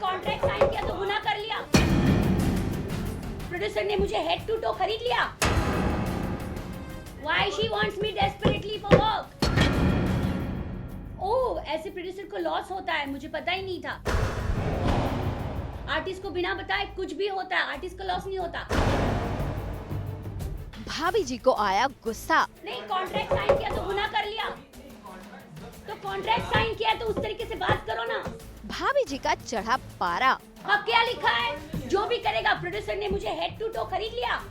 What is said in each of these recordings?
Contract sign किया तो गुनाह कर लिया। प्रोड्यूसर ने मुझे हेड टू टो खरीद लिया। Why she wants me desperately for work? ओह, ऐसे प्रोड्यूसर को लॉस होता है, मुझे पता ही नहीं था। आर्टिस्ट को बिना बताए कुछ भी होता है, आर्टिस्ट को लॉस नहीं होता। भाभी जी को आया गुस्सा। नहीं, कॉन्ट्रैक्ट साइन किया तो गुनाह कर लिया। तो कॉन्ट्रैक्ट साइन किया तो उस तरीके से बात करो ना। भाभी जी का चढ़ा पारा। अब क्या लिखा है? जो भी करेगा, प्रोड्यूसर ने मुझे हेड टू टो खरीद लिया,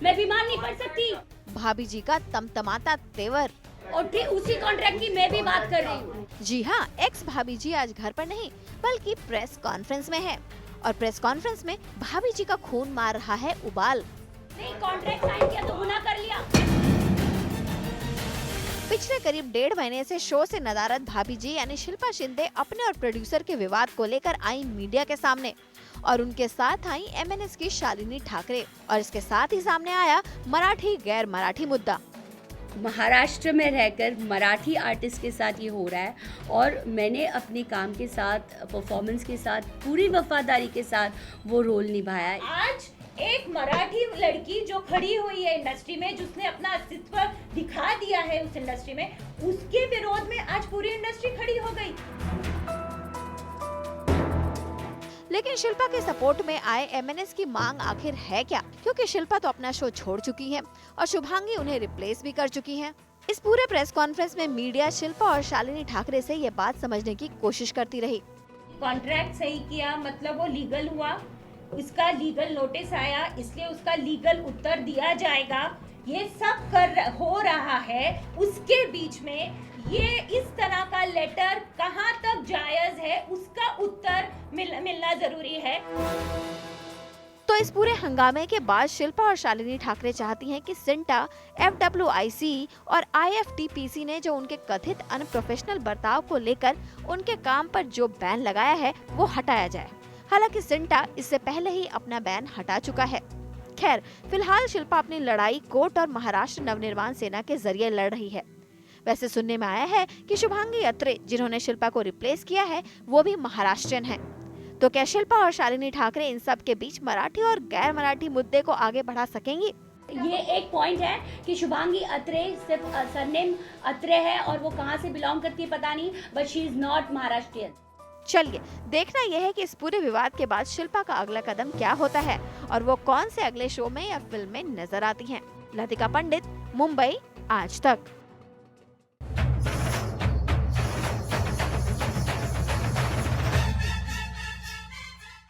मैं बीमार नहीं पड़ सकती। भाभी जी का तमतमाता तेवर। और ठीक उसी कॉन्ट्रैक्ट की मैं भी बात कर रही हूँ। जी हाँ, एक्स भाभी जी आज घर पर नहीं बल्कि प्रेस कॉन्फ्रेंस में है और प्रेस कॉन्फ्रेंस में भाभी जी का खून मार रहा है उबाल। नहीं, कॉन्ट्रैक्ट साइन किया तो गुनाह कर लिया। पिछले करीब 1.5 महीने से शो से नदारद भाभी जी यानी शिल्पा शिंदे अपने और प्रोड्यूसर के विवाद को लेकर आई मीडिया के सामने और उनके साथ आई एमएनएस की शालिनी ठाकरे और इसके साथ ही सामने आया मराठी गैर मराठी मुद्दा। महाराष्ट्र में रहकर मराठी आर्टिस्ट के साथ ये हो रहा है और मैंने अपने काम के साथ, परफॉर्मेंस के साथ, पूरी वफादारी के साथ वो रोल निभाया है। आज एक मराठी लड़की जो खड़ी हुई है इंडस्ट्री में, जिसने अपना अस्तित्व दिखा दिया है उस इंडस्ट्री में, उसके विरोध में आज पूरी इंडस्ट्री खड़ी हो गई। लेकिन शिल्पा के सपोर्ट में आए एमएनएस की मांग आखिर है क्या? क्योंकि शिल्पा तो अपना शो छोड़ चुकी है और शुभांगी उन्हें रिप्लेस भी कर चुकी है। इस पूरे प्रेस कॉन्फ्रेंस में मीडिया शिल्पा और शालिनी ठाकरे से ये बात समझने की कोशिश करती रही। कॉन्ट्रैक्ट सही किया मतलब वो लीगल हुआ, उसका लीगल नोटिस आया, इसलिए उसका लीगल उत्तर दिया जाएगा। ये सब हो रहा है, उसके बीच में ये इस तरह का लेटर कहाँ तक जायज है, उसका उत्तर मिलना जरूरी है। तो इस पूरे हंगामे के बाद शिल्पा और शालिनी ठाकरे चाहती हैं कि सिंटा, FWIC और IFTPC ने जो उनके कथित अनप्रोफेशनल बर्ताव को लेकर उनके काम पर जो बैन लगाया है वो हटाया जाए। हालांकि सिंटा इससे पहले ही अपना बैन हटा चुका है। खैर, फिलहाल शिल्पा अपनी लड़ाई कोर्ट और महाराष्ट्र नवनिर्माण सेना के जरिए लड़ रही है। वैसे सुनने में आया है कि शुभांगी अत्रे, जिन्होंने शिल्पा को रिप्लेस किया है, वो भी महाराष्ट्रियन हैं। तो क्या शिल्पा और शालिनी ठाकरे इन सब के बीच मराठी और गैर मराठी मुद्दे को आगे बढ़ा सकेंगी? ये एक पॉइंट है कि शुभांगी अत्रे सिर्फ सरनेम अत्रे है और वो कहाँ से बिलोंग करती है पता नहीं, but she is not Maharashtrian. चलिए, देखना यह है कि इस पूरे विवाद के बाद शिल्पा का अगला कदम क्या होता है और वो कौन से अगले शो में या फिल्म में नजर आती हैं। लतिका पंडित, मुंबई, आज तक।